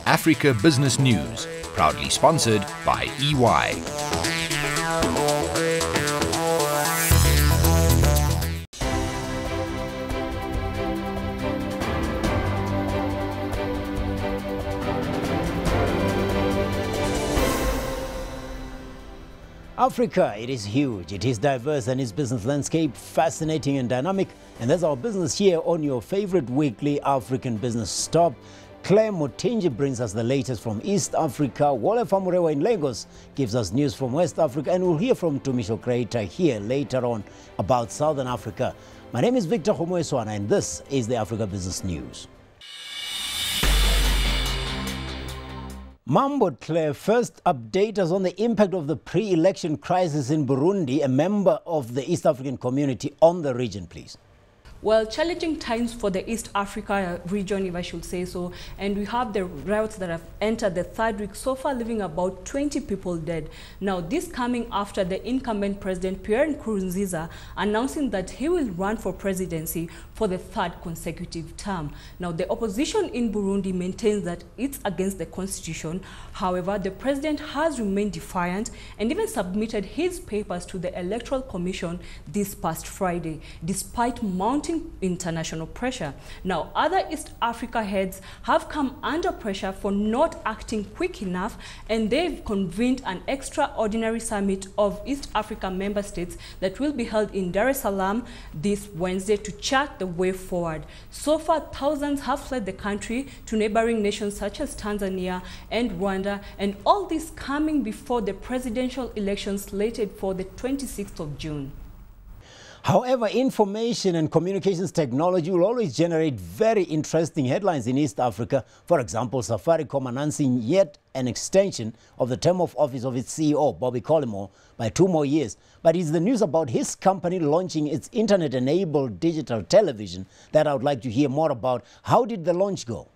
Africa Business News, proudly sponsored by EY. Africa, it is huge, it is diverse, and its business landscape fascinating and dynamic. And that's our business here on your favorite weekly African business stop. Claire Motinji brings us the latest from East Africa. Wole Famurewa in Lagos gives us news from West Africa, and we'll hear from Tumisho Kreita here later on about Southern Africa. My name is Victor Homoeswana, and this is the Africa Business News. Mambo Claire, first update us on the impact of the pre-election crisis in Burundi, a member of the East African community, on the region, please. Well, challenging times for the East Africa region, if I should say so. And we have the riots that have entered the third week, so far leaving about 20 people dead. Now, this coming after the incumbent president, Pierre Nkurunziza, announcing that he will run for presidency for the third consecutive term. Now, the opposition in Burundi maintains that it's against the constitution. However, the president has remained defiant and even submitted his papers to the Electoral Commission this past Friday, despite mounting international pressure. Now, other East Africa heads have come under pressure for not acting quick enough, and they've convened an extraordinary summit of East Africa member states that will be held in Dar es Salaam this Wednesday to chart the way forward. So far, thousands have fled the country to neighboring nations such as Tanzania and Rwanda, and all this coming before the presidential elections slated for the 26th of June. However, information and communications technology will always generate very interesting headlines in East Africa. For example, Safaricom announcing yet an extension of the term of office of its CEO, Bobby Collymore, by 2 more years. But it's the news about his company launching its internet-enabled digital television that I would like to hear more about. How did the launch go?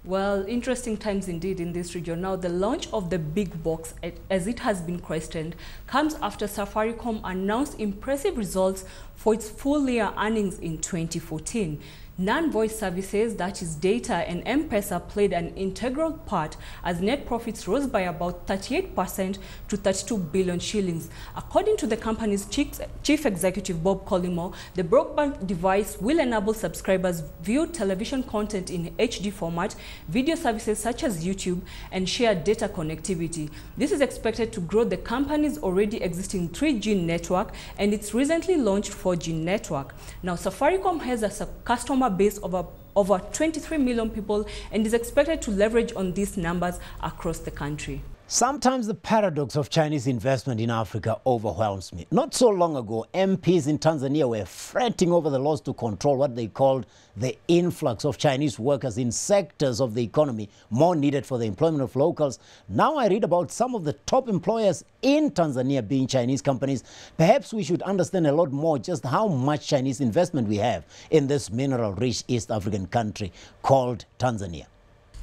Well, interesting times indeed in this region. Now, the launch of the big box, as it has been questioned, comes after Safaricom announced impressive results for its full-year earnings in 2014. Non-voice services, that is data and M-Pesa, played an integral part as net profits rose by about 38% to 32 billion shillings. According to the company's chief executive, Bob Collymore, the broadband device will enable subscribers view television content in HD format, video services such as YouTube, and share data connectivity. This is expected to grow the company's already existing 3G network and its recently launched 4G network. Now, Safaricom has a customer base of over 23 million people and is expected to leverage on these numbers across the country. Sometimes the paradox of Chinese investment in Africa overwhelms me. Not so long ago, MPs in Tanzania were fretting over the laws to control what they called the influx of Chinese workers in sectors of the economy more needed for the employment of locals. Now I read about some of the top employers in Tanzania being Chinese companies. Perhaps we should understand a lot more just how much Chinese investment we have in this mineral-rich East African country called Tanzania.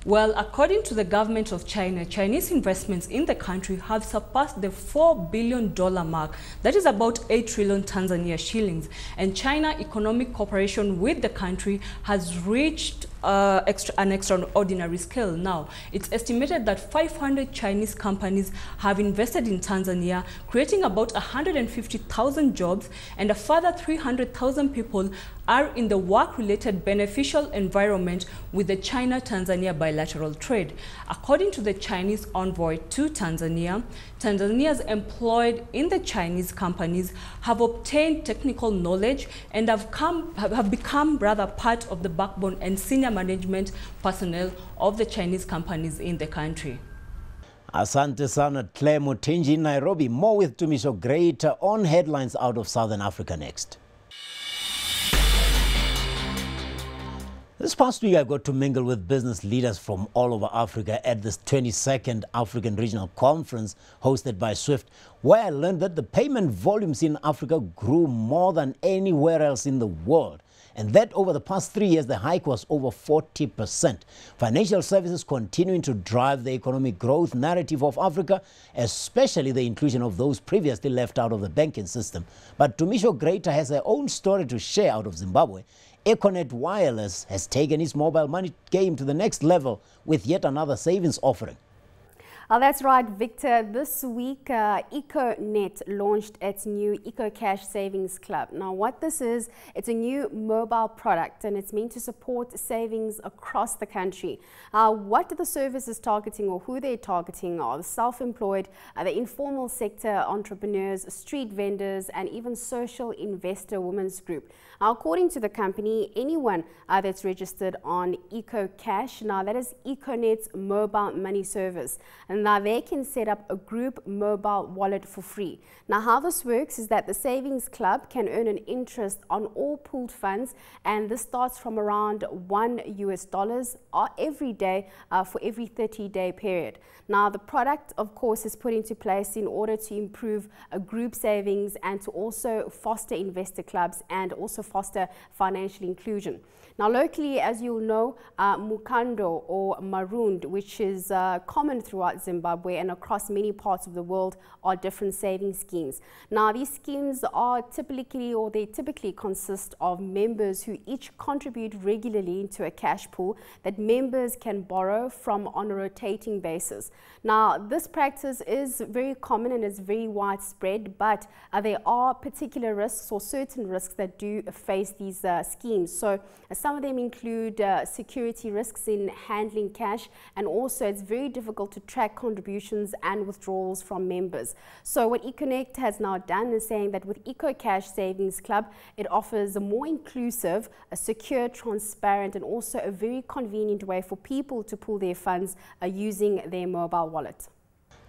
Well, according to the government of China, Chinese investments in the country have surpassed the $4 billion mark. That is about 8 trillion Tanzania shillings. And China economic cooperation with the country has reached an extraordinary scale now. It's estimated that 500 Chinese companies have invested in Tanzania, creating about 150,000 jobs, and a further 300,000 people are in the work-related beneficial environment with the China-Tanzania bilateral trade. According to the Chinese envoy to Tanzania, Tanzanians employed in the Chinese companies have obtained technical knowledge and have become rather part of the backbone and senior management personnel of the Chinese companies in the country. Asante sana, Claire Motinji in Nairobi. More with Tumisho Kreita on headlines out of Southern Africa next. This past week, I got to mingle with business leaders from all over Africa at this 22nd African Regional Conference hosted by SWIFT, where I learned that the payment volumes in Africa grew more than anywhere else in the world. And that over the past 3 years, the hike was over 40%. Financial services continuing to drive the economic growth narrative of Africa, especially the inclusion of those previously left out of the banking system. But Tumisho Kreita has her own story to share out of Zimbabwe. Econet Wireless has taken its mobile money game to the next level with yet another savings offering. That's right, Victor. This week, Econet launched its new EcoCash Savings Club. Now, what this is, it's a new mobile product and it's meant to support savings across the country. What the service is targeting, or who they're targeting, are the self-employed, the informal sector entrepreneurs, street vendors, and even social investor women's group. Now, according to the company, anyone that's registered on EcoCash, now that is Econet's mobile money service, and now they can set up a group mobile wallet for free. Now, how this works is that the savings club can earn an interest on all pooled funds, and this starts from around $1 every day for every 30-day period. Now, the product, of course, is put into place in order to improve group savings and to also foster investor clubs and also foster financial inclusion. Now, locally, as you'll know, Mukando or Marooned, which is common throughout Zimbabwe and across many parts of the world, are different saving schemes. Now, these schemes are typically consist of members who each contribute regularly into a cash pool that members can borrow from on a rotating basis. Now, this practice is very common and is very widespread, but there are particular risks or certain risks that do face these schemes. So some of them include security risks in handling cash, and also it's very difficult to track contributions and withdrawals from members. So what Econet has now done is saying that with EcoCash Savings Club, it offers a more inclusive, a secure, transparent, and also a very convenient way for people to pool their funds using their mobile wallet.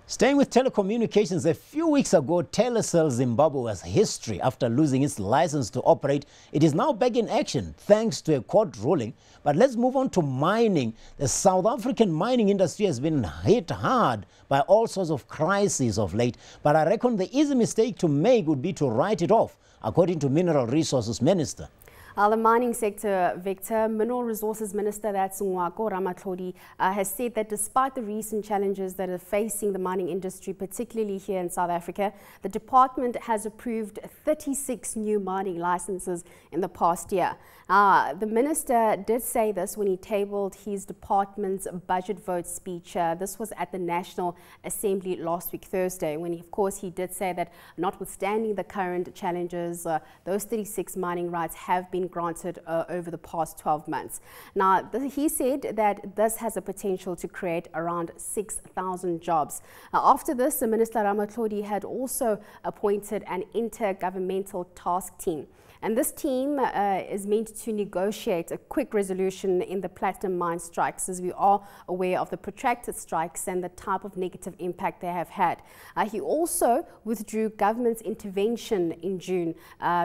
Staying with telecommunications, a few weeks ago, Telecel Zimbabwe was history after losing its license to operate. It is now back in action thanks to a court ruling. But let's move on to mining. The South African mining industry has been hit hard by all sorts of crises of late. But I reckon the easy mistake to make would be to write it off, according to Mineral Resources Minister. The mining sector, Victor, Mineral Resources Minister, that's Ngwako Ramatlhodi, has said that despite the recent challenges that are facing the mining industry, particularly here in South Africa, the department has approved 36 new mining licenses in the past year. The minister did say this when he tabled his department's budget vote speech. This was at the National Assembly last week, Thursday, when, of course, he did say that notwithstanding the current challenges, those 36 mining rights have been granted over the past 12 months. Now, he said that this has a potential to create around 6,000 jobs. After this, the Minister Ramatlhodi had also appointed an intergovernmental task team. And this team is meant to negotiate a quick resolution in the platinum mine strikes, as we are aware of the protracted strikes and the type of negative impact they have had. He also withdrew government's intervention in June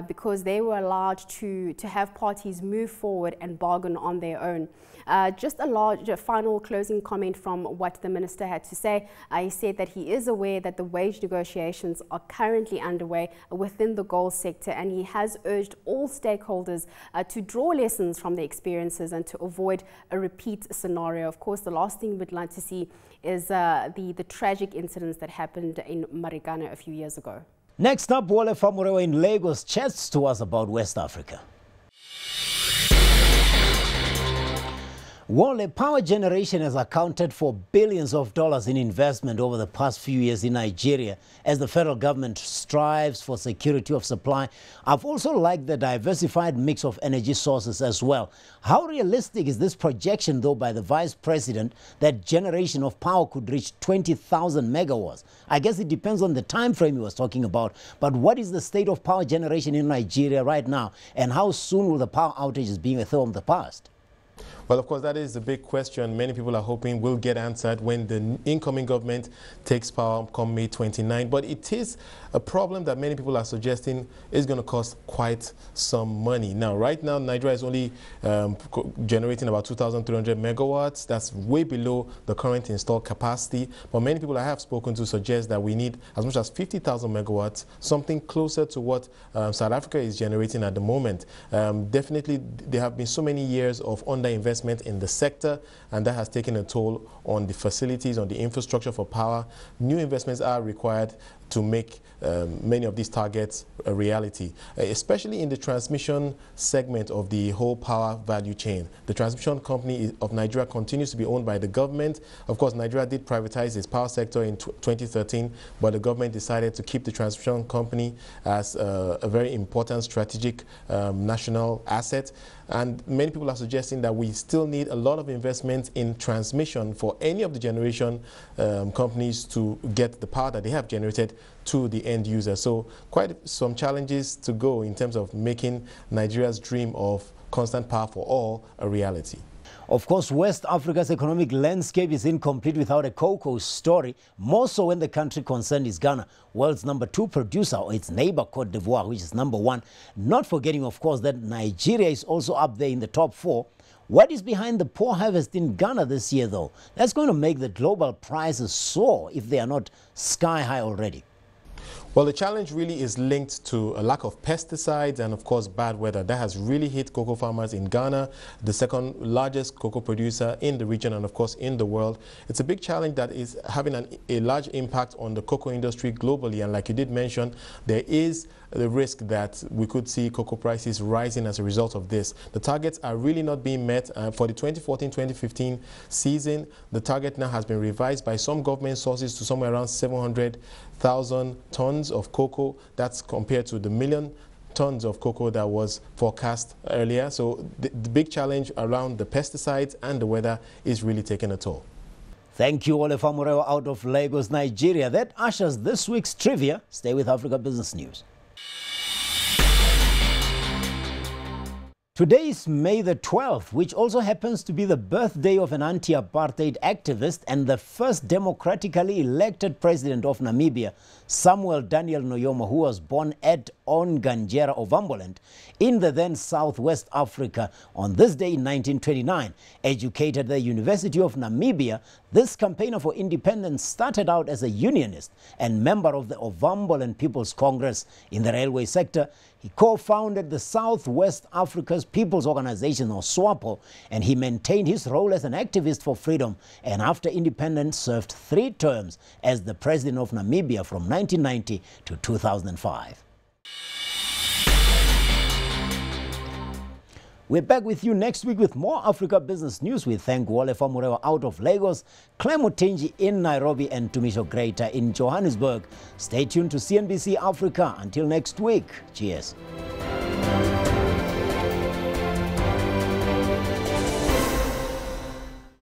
because they were allowed to have parties move forward and bargain on their own. Just a final closing comment from what the minister had to say. He said that he is aware that the wage negotiations are currently underway within the gold sector, and he has urged all stakeholders to draw lessons from the experiences and to avoid a repeat scenario. Of course, the last thing we'd like to see is the tragic incidents that happened in Marikana a few years ago. Next up, Wole Famurewa in Lagos chats to us about West Africa. Wole, power generation has accounted for billions of dollars in investment over the past few years in Nigeria as the federal government strives for security of supply. I've also liked the diversified mix of energy sources as well. How realistic is this projection, though, by the Vice President that generation of power could reach 20,000 megawatts? I guess it depends on the time frame he was talking about. But what is the state of power generation in Nigeria right now, and how soon will the power outages be a thing of the past? Well, of course, that is the big question many people are hoping will get answered when the incoming government takes power come May 29. But it is a problem that many people are suggesting is going to cost quite some money. Now, right now, Nigeria is only generating about 2,300 megawatts. That's way below the current installed capacity. But many people I have spoken to suggest that we need as much as 50,000 megawatts, something closer to what South Africa is generating at the moment. Definitely, there have been so many years of underinvestment in the sector, and that has taken a toll on the facilities, on the infrastructure for power. New investments are required to make many of these targets a reality, especially in the transmission segment of the whole power value chain. The transmission company of Nigeria continues to be owned by the government. Of course, Nigeria did privatize its power sector in 2013, but the government decided to keep the transmission company as a very important strategic national asset. And many people are suggesting that we still need a lot of investment in transmission for any of the generation companies to get the power that they have generated to the end user. So quite some challenges to go in terms of making Nigeria's dream of constant power for all a reality. Of course, West Africa's economic landscape is incomplete without a cocoa story, more so when the country concerned is Ghana, world's #2 producer, or its neighbor Cote d'Ivoire, which is #1. Not forgetting, of course, that Nigeria is also up there in the top 4. What is behind the poor harvest in Ghana this year, though? That's going to make the global prices soar if they are not sky high already. Well, the challenge really is linked to a lack of pesticides and, of course, bad weather. That has really hit cocoa farmers in Ghana, the second largest cocoa producer in the region and, of course, in the world. It's a big challenge that is having a large impact on the cocoa industry globally. And like you did mention, there is the risk that we could see cocoa prices rising as a result of this. The targets are really not being met. For the 2014-2015 season, the target now has been revised by some government sources to somewhere around 700,000 tons of cocoa. That's compared to the million tons of cocoa that was forecast earlier. So the big challenge around the pesticides and the weather is really taking a toll. Thank you, Ole Famurewa out of Lagos, Nigeria. That ushers this week's trivia. Stay with Africa Business News. Today is May the 12th, which also happens to be the birthday of an anti-apartheid activist and the first democratically elected president of Namibia, Samuel Daniel Nujoma, who was born at Onganjera Ovamboland in the then Southwest Africa on this day in 1929. Educated at the University of Namibia, this campaigner for independence started out as a unionist and member of the Ovamboland People's Congress in the railway sector. He co-founded the Southwest Africa's People's Organization, or SWAPO, and he maintained his role as an activist for freedom, and after independence served 3 terms as the president of Namibia from 1990 to 2005. We're back with you next week with more Africa Business News. We thank Wole Famurewa out of Lagos, Clem Mutinji in Nairobi, and Tumisho Greater in Johannesburg. Stay tuned to CNBC Africa. Until next week, cheers.